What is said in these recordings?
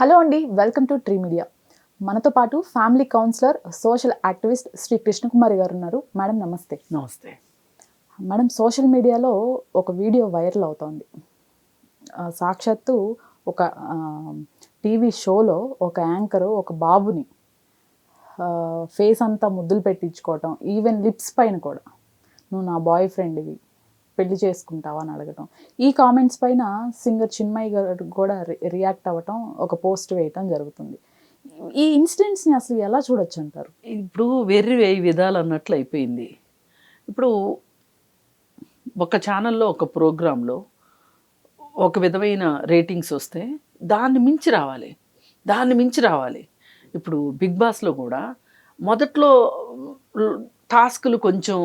Hello అండి, welcome to tree media. మనతో పాటు family counsellor, social activist Shri Krishnakumari గారు ఉన్నారు. మేడం నమస్తే. నమస్తే మేడం, సోషల్ మీడియాలో ఒక వీడియో వైరల్ అవుతోంది. సాక్షాత్తు ఒక టీవీ షోలో ఒక యాంకరు ఒక బాబుని ఫేస్ అంతా ముద్దులు పెట్టించుకోవటం, ఈవెన్ లిప్స్ పైన కూడా నువ్వు నా బాయ్ ఫ్రెండ్వి, పెళ్లి చేసుకుంటావా అని అడగటం. ఈ కామెంట్స్ పైన సింగర్ చిన్మయి గారు కూడా రియాక్ట్ అవ్వటం, ఒక పోస్ట్ వేయటం జరుగుతుంది. ఈ ఇన్సిడెంట్స్ని అసలు ఎలా చూడొచ్చు అంటారు? ఇప్పుడు వెర్రి వేయి విధాలు అన్నట్లు అయిపోయింది. ఇప్పుడు ఒక ఛానల్లో ఒక ప్రోగ్రాంలో ఒక విధమైన రేటింగ్స్ వస్తే దాన్ని మించి రావాలి. ఇప్పుడు బిగ్ బాస్లో కూడా మొదట్లో టాస్కులు కొంచెం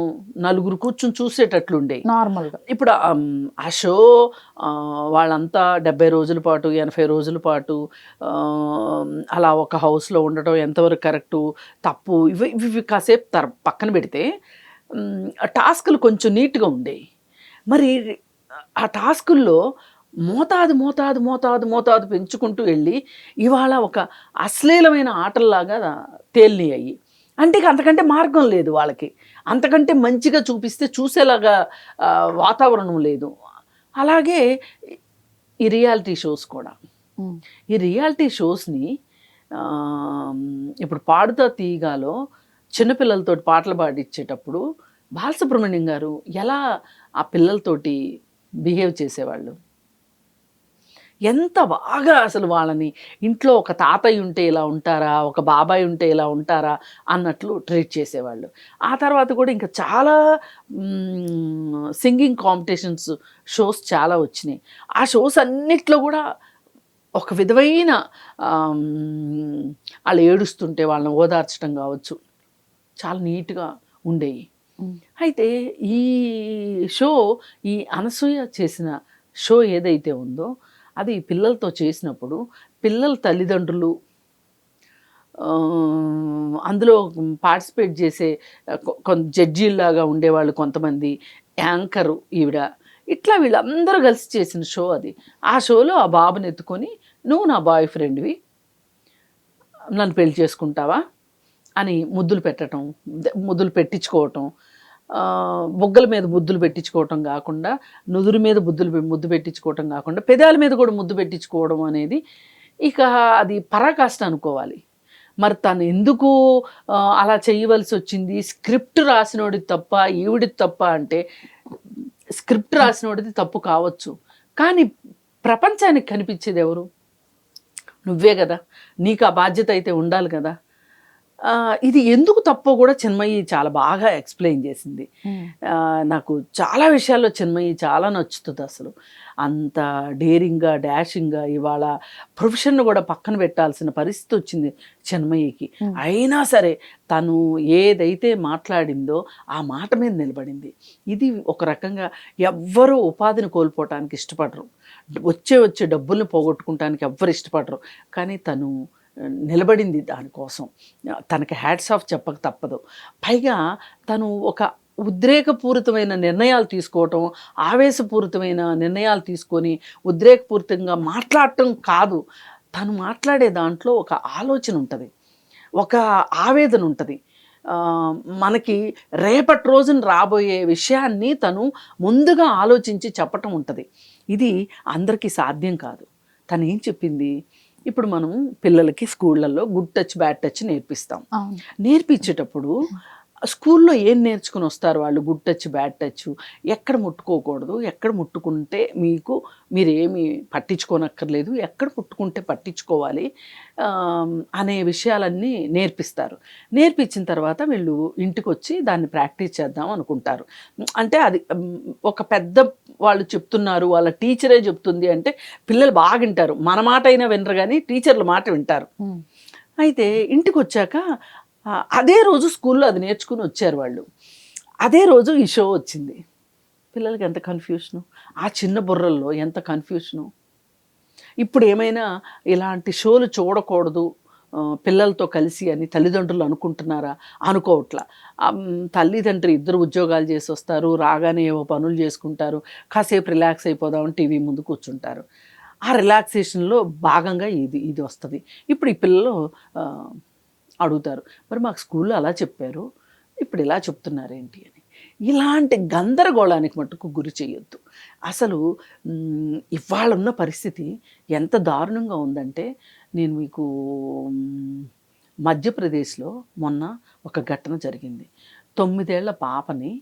నలుగురు కూర్చుని చూసేటట్లుండే నార్మల్గా. ఇప్పుడు ఆ షో వాళ్ళంతా 70 రోజుల పాటు 80 రోజుల పాటు అలా ఒక హౌస్లో ఉండటం ఎంతవరకు కరెక్టు తప్పు ఇవి కాసేపు పక్కన పెడితే టాస్కులు కొంచెం నీట్గా ఉండేవి. మరి ఆ టాస్కుల్లో మోతాదు పెంచుకుంటూ వెళ్ళి ఇవాళ ఒక అశ్లీలమైన ఆటల్లాగా తేలినాయి. అంటే అంతకంటే మార్గం లేదు వాళ్ళకి, అంతకంటే మంచిగా చూపిస్తే చూసేలాగా వాతావరణం లేదు. అలాగే ఈ రియాలిటీ షోస్ కూడా, ఈ రియాలిటీ షోస్ని ఇప్పుడు పాడుతా తీయగాలో చిన్నపిల్లలతో పాటలు పాడించేటప్పుడు బాలసుబ్రహ్మణ్యం గారు ఎలా ఆ పిల్లలతోటి బిహేవ్ చేసేవాళ్ళు, ఎంత బాగా అసలు వాళ్ళని ఇంట్లో ఒక తాతయ్య ఉంటే ఇలా ఉంటారా, ఒక బాబాయ్ ఉంటే ఇలా ఉంటారా అన్నట్లు ట్రీట్ చేసేవాళ్ళు. ఆ తర్వాత కూడా ఇంకా చాలా సింగింగ్ కాంపిటీషన్స్ షోస్ చాలా వచ్చినాయి. ఆ షోస్ అన్నిట్లో కూడా ఒక విధమైన వాళ్ళు ఏడుస్తుంటే వాళ్ళని ఓదార్చడం కావచ్చు, చాలా నీట్గా ఉండేవి. అయితే ఈ షో, ఈ అనసూయ చేసిన షో ఏదైతే ఉందో అది పిల్లలతో చేసినప్పుడు పిల్లల తల్లిదండ్రులు, అందులో పార్టిసిపేట్ చేసే జడ్జీల్లాగా ఉండేవాళ్ళు కొంతమంది, యాంకరు ఈవిడ, ఇట్లా వీళ్ళందరూ కలిసి చేసిన షో అది. ఆ షోలో ఆ బాబుని ఎత్తుకొని నువ్వు నా బాయ్ ఫ్రెండ్వి, నన్ను పెళ్లి చేసుకుంటావా అని ముద్దులు పెట్టించుకోవటం, బొగ్గల మీద ముద్దులు పెట్టించుకోవటం కాకుండా, నుదురు మీద ముద్దు పెట్టించుకోవటం కాకుండా పెదాల మీద కూడా ముద్దు పెట్టించుకోవడం అనేది ఇక అది పరాకాష్ట అనుకోవాలి. మరి తను ఎందుకు అలా చేయవలసి వచ్చింది? స్క్రిప్ట్ రాసినోడిది తప్ప, ఈవిడిది తప్ప అంటే స్క్రిప్ట్ రాసినోడిది తప్పు కావచ్చు, కానీ ప్రపంచానికి కనిపించేది ఎవరు? నువ్వే కదా, నీకు ఆ బాధ్యత అయితే ఉండాలి కదా. ఇది ఎందుకు తప్పో కూడా చిన్మయి చాలా బాగా ఎక్స్ప్లెయిన్ చేసింది. నాకు చాలా విషయాల్లో చిన్మయి చాలా నచ్చుతుంది. అసలు అంత డేరింగ్గా, డాషింగ్గా ఇవాళ ప్రొఫెషన్ కూడా పక్కన పెట్టాల్సిన పరిస్థితి వచ్చింది చిన్మయికి. అయినా సరే తను ఏదైతే మాట్లాడిందో ఆ మాట మీద నిలబడింది. ఇది ఒక రకంగా ఎవ్వరూ ఉపాధిని కోల్పోవటానికి ఇష్టపడరు, వచ్చే డబ్బుల్ని పోగొట్టుకుంటానికి ఎవ్వరు ఇష్టపడరు, కానీ తను నిలబడింది దానికోసం. తనకి హ్యాట్స్ ఆఫ్ చెప్పక తప్పదు. పైగా తను ఒక ఉద్రేకపూరితమైన నిర్ణయాలు తీసుకోవటం, ఆవేశపూరితమైన నిర్ణయాలు తీసుకొని ఉద్రేకపూరితంగా మాట్లాడటం కాదు, తను మాట్లాడే దాంట్లో ఒక ఆలోచన ఉంటుంది, ఒక ఆవేదన ఉంటుంది. మనకి రేపటి రోజున రాబోయే విషయాన్ని తను ముందుగా ఆలోచించి చెప్పటం ఉంటుంది. ఇది అందరికీ సాధ్యం కాదు. తను ఏం చెప్పింది, ఇప్పుడు మనం పిల్లలకి స్కూళ్ళల్లో గుడ్ టచ్ బ్యాడ్ టచ్ నేర్పిస్తాం. నేర్పించేటప్పుడు స్కూల్లో ఏం నేర్చుకుని వస్తారు వాళ్ళు? గుడ్ టచ్ బ్యాడ్ టచ్, ఎక్కడ ముట్టుకోకూడదు, ఎక్కడ ముట్టుకుంటే మీరేమి పట్టించుకోనక్కర్లేదు, ఎక్కడ ముట్టుకుంటే పట్టించుకోవాలి అనే విషయాలన్నీ నేర్పిస్తారు. నేర్పించిన తర్వాత వీళ్ళు ఇంటికి వచ్చి దాన్ని ప్రాక్టీస్ చేద్దాం అనుకుంటారు. అంటే అది ఒక పెద్ద వాళ్ళు చెప్తున్నారు, వాళ్ళ టీచరే చెప్తుంది అంటే పిల్లలు బాగా వింటారు. మన మాట అయినా వినరు, కానీ టీచర్ల మాట వింటారు. అయితే ఇంటికి వచ్చాక అదే రోజు స్కూల్లో అది నేర్చుకుని వచ్చారు వాళ్ళు. అదే రోజు ఈ షో వచ్చింది. పిల్లలకి ఎంత కన్ఫ్యూషను, ఆ చిన్న బుర్రల్లో ఎంత కన్ఫ్యూషను. ఇప్పుడు ఏమైనా ఇలాంటి షోలు చూడకూడదు పిల్లలతో కలిసి అని తల్లిదండ్రులు అనుకుంటున్నారా? అనుకోవట్లా. తల్లిదండ్రులు ఇద్దరు ఉద్యోగాలు చేసి వస్తారు, రాగానే ఏవో పనులు చేసుకుంటారు, కాసేపు రిలాక్స్ అయిపోదామని టీవీ ముందు కూర్చుంటారు. ఆ రిలాక్సేషన్లో భాగంగా ఇది వస్తుంది. ఇప్పుడు ఈ పిల్లలు అడుగుతారు, మరి మాకు స్కూల్లో అలా చెప్పారు, ఇప్పుడు ఇలా చెప్తున్నారేంటి అని. ఇలాంటి గందరగోళానికి మట్టుకు గురి చేయొద్దు. అసలు ఇవాళ ఉన్న పరిస్థితి ఎంత దారుణంగా ఉందంటే, నేను మీకు మధ్యప్రదేశ్లో మొన్న ఒక ఘటన జరిగింది. 9 ఏళ్ల పాపని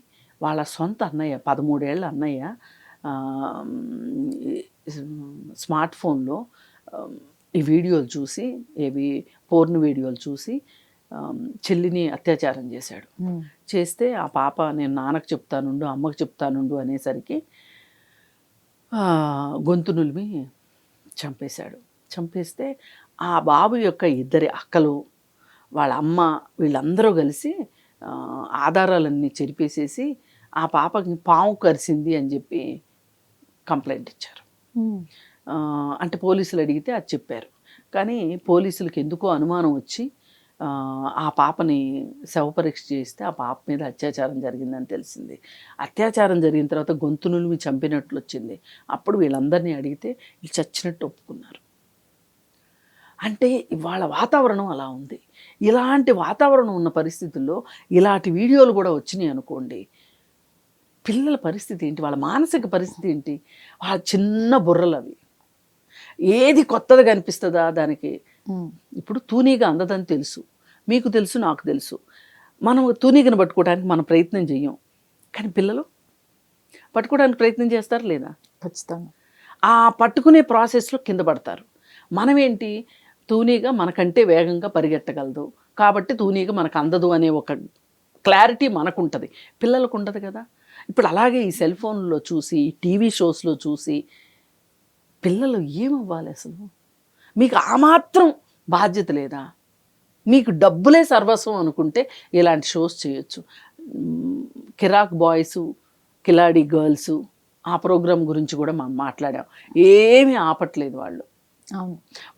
వాళ్ళ సొంత అన్నయ్య, 13 ఏళ్ల అన్నయ్య స్మార్ట్ ఫోన్లో ఈ వీడియోలు చూసి, పోర్న్ వీడియోలు చూసి చెల్లిని అత్యాచారం చేశాడు. చేస్తే ఆ పాప నేను నాన్నకు చెప్తానుండు, అమ్మకు చెప్తానుండు అనేసరికి గొంతు నులిమి చంపేశాడు. చంపేస్తే ఆ బాబు యొక్క ఇద్దరి అక్కలు, వాళ్ళ అమ్మ, వీళ్ళందరూ కలిసి ఆధారాలన్నీ చెరిపేసేసి ఆ పాపకి పాము కరిసింది అని చెప్పి కంప్లైంట్ ఇచ్చారు. అంటే పోలీసులు అడిగితే అది చెప్పారు. కానీ పోలీసులకు ఎందుకో అనుమానం వచ్చి ఆ పాపని శవపరీక్ష చేస్తే ఆ పాప మీద అత్యాచారం జరిగిందని తెలిసింది. అత్యాచారం జరిగిన తర్వాత గొంతు నులిమి చంపినట్లు వచ్చింది. అప్పుడు వీళ్ళందరినీ అడిగితే వీళ్ళు చచ్చినట్టు ఒప్పుకున్నారు. అంటే ఇవాళ వాతావరణం అలా ఉంది. ఇలాంటి వాతావరణం ఉన్న పరిస్థితుల్లో ఇలాంటి వీడియోలు కూడా వచ్చినాయి అనుకోండి, పిల్లల పరిస్థితి ఏంటి, వాళ్ళ మానసిక పరిస్థితి ఏంటి? వాళ్ళ చిన్న బుర్రలు అవి. ఏది కొత్తగా కనిపిస్తుందా దానికి. ఇప్పుడు తూనీగా అందదని తెలుసు, మీకు తెలుసు, నాకు తెలుసు. మనం తూనీగను పట్టుకోవడానికి మనం ప్రయత్నం చెయ్యం, కానీ పిల్లలు పట్టుకోవడానికి ప్రయత్నం చేస్తారు లేదా? ఖచ్చితంగా. ఆ పట్టుకునే ప్రాసెస్లో కింద పడతారు. మనమేంటి, తూనీగా మనకంటే వేగంగా పరిగెట్టగలదు కాబట్టి తూనీగా మనకు అందదు అనే ఒక క్లారిటీ మనకు ఉంటుంది, పిల్లలకు ఉండదు కదా. ఇప్పుడు అలాగే ఈ సెల్ ఫోన్లో చూసి, టీవీ షోస్లో చూసి పిల్లలు ఏమవ్వాలి అసలు? మీకు ఆ మాత్రం బాధ్యత లేదా? మీకు డబ్బులే సర్వస్వం అనుకుంటే ఇలాంటి షోస్ చేయొచ్చు. కిరాక్ బాయ్సు, కిలాడి గర్ల్సు, ఆ ప్రోగ్రాం గురించి కూడా మనం మాట్లాడాం. ఏమీ ఆపట్లేదు వాళ్ళు.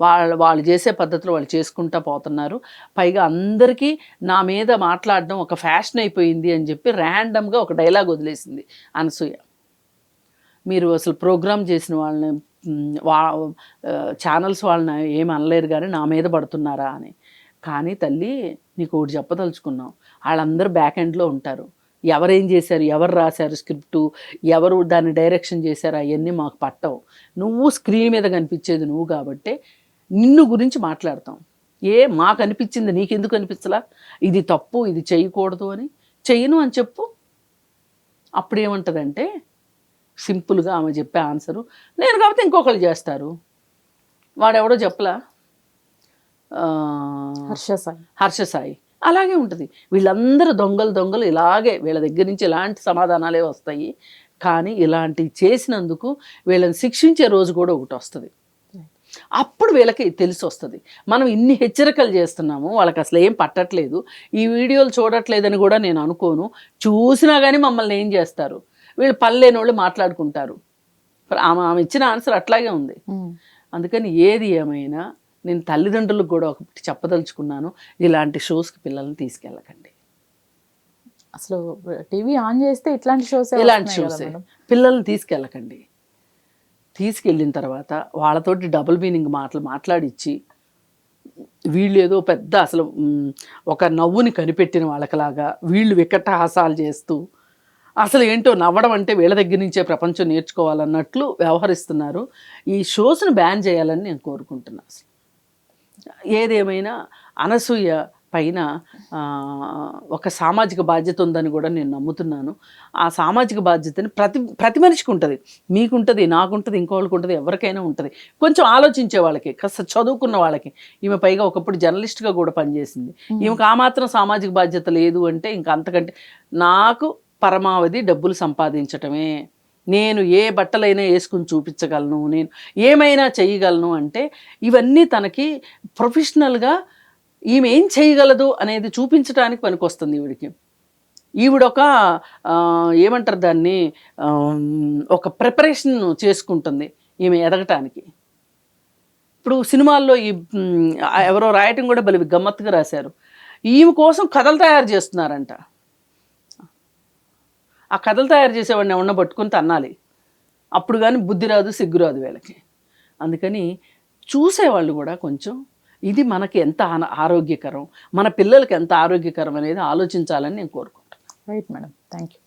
వాళ్ళు చేసే పద్ధతిలో వాళ్ళు చేసుకుంటా పోతున్నారు. పైగా అందరికీ నా మీద మాట్లాడడం ఒక ఫ్యాషన్ అయిపోయింది అని చెప్పి ర్యాండమ్గా ఒక డైలాగ్ వదిలేసింది అనసూయ. మీరు అసలు ప్రోగ్రామ్ చేసిన వాళ్ళని, ఛానల్స్ వాళ్ళని ఏమి అనలేరు కానీ నా మీద పడుతున్నారా అని. కానీ తల్లి, నీకు ఒకటి చెప్పదలుచుకున్నాం, వాళ్ళందరూ బ్యాక్ ఎండ్లో ఉంటారు. ఎవరేం చేశారు, ఎవరు రాశారు స్క్రిప్టు, ఎవరు దాన్ని డైరెక్షన్ చేశారు, అవన్నీ మాకు పట్టవు. నువ్వు స్క్రీన్ మీద కనిపించేది నువ్వు కాబట్టే నిన్ను గురించి మాట్లాడతాం. మాకు అనిపించింది నీకెందుకు అనిపించలా? ఇది తప్పు, ఇది చేయకూడదు అని. చెయ్యను అని చెప్పు. అప్పుడేమంటుందంటే సింపుల్గా ఆమె చెప్పే ఆన్సరు, నేను కాబట్టి ఇంకొకళ్ళు చేస్తారు. వాడెవడో చెప్పలా, హర్షసాయి. అలాగే ఉంటుంది. వీళ్ళందరూ దొంగలు ఇలాగే వీళ్ళ దగ్గర నుంచి ఇలాంటి సమాధానాలే వస్తాయి. కానీ ఇలాంటివి చేసినందుకు వీళ్ళని శిక్షించే రోజు కూడా ఒకటి వస్తుంది. అప్పుడు వీళ్ళకి తెలిసి వస్తుంది. మనం ఇన్ని హెచ్చరికలు చేస్తున్నాము, వాళ్ళకి అసలు ఏం పట్టట్లేదు, ఈ వీడియోలు చూడట్లేదని కూడా నేను అనుకోను. చూసినా కానీ మమ్మల్ని ఏం చేస్తారు, వీళ్ళు పల్లెని వాళ్ళు మాట్లాడుకుంటారు. ఆమె ఇచ్చిన ఆన్సర్ అట్లాగే ఉంది. అందుకని ఏది ఏమైనా నేను తల్లిదండ్రులకు కూడా ఒకటి చెప్పదలుచుకున్నాను, ఇలాంటి షోస్కి పిల్లల్ని తీసుకెళ్ళకండి. అసలు టీవీ ఆన్ చేస్తే ఇలాంటి షోసే పిల్లల్ని తీసుకెళ్ళకండి. తీసుకెళ్ళిన తర్వాత వాళ్ళతోటి డబుల్ మీనింగ్ మాట్లాడిచ్చి, వీళ్ళు ఏదో పెద్ద అసలు ఒక నవ్వుని కనిపెట్టిన వాళ్ళకలాగా వీళ్ళు వికటహాసాలు చేస్తూ, అసలు ఏంటో నవ్వడం అంటే వీళ్ళ దగ్గర నుంచే ప్రపంచం నేర్చుకోవాలన్నట్లు వ్యవహరిస్తున్నారు. ఈ షోస్ను బ్యాన్ చేయాలని నేను కోరుకుంటున్నాను. అసలు ఏదేమైనా అనసూయ పైన ఒక సామాజిక బాధ్యత ఉందని కూడా నేను నమ్ముతున్నాను. ఆ సామాజిక బాధ్యతని ప్రతి మనిషికి ఉంటుంది, మీకుంటుంది, నాకుంటుంది, ఇంకోళ్ళకి ఉంటుంది, ఎవరికైనా ఉంటుంది. కొంచెం ఆలోచించే వాళ్ళకి, కాస్త చదువుకున్న వాళ్ళకి. ఈమె పైగా ఒకప్పుడు జర్నలిస్ట్గా కూడా పనిచేసింది. ఈమెకు ఆ మాత్రం సామాజిక బాధ్యత లేదు అంటే ఇంకా అంతకంటే, నాకు పరమావధి డబ్బులు సంపాదించటమే, నేను ఏ బట్టలైనా వేసుకుని చూపించగలను, నేను ఏమైనా చేయగలను అంటే ఇవన్నీ తనకి ప్రొఫెషనల్గా ఈమె ఏం చేయగలదు అనేది చూపించడానికి పనికొస్తుంది ఈవిడికి. ఈవిడొక ఏమంటారు దాన్ని, ఒక ప్రిపరేషన్ చేసుకుంటుంది ఈమె ఎదగటానికి. ఇప్పుడు సినిమాల్లో ఎవరో రాయటం కూడా భలే గమ్మత్తుగా రాశారు, ఈమె కోసం కథలు తయారు చేస్తున్నారంట. ఆ కథలు తయారు చేసేవాడిని ఎవరన్నా పట్టుకుని తన్నాలి, అప్పుడు కానీ బుద్ధి రాదు, సిగ్గు రాదు వీళ్ళకి. అందుకని చూసేవాళ్ళు కూడా కొంచెం ఇది మనకి ఎంత ఆరోగ్యకరం, మన పిల్లలకి ఎంత ఆరోగ్యకరం అనేది ఆలోచించాలని నేను కోరుకుంటున్నాను. Right madam, thank you.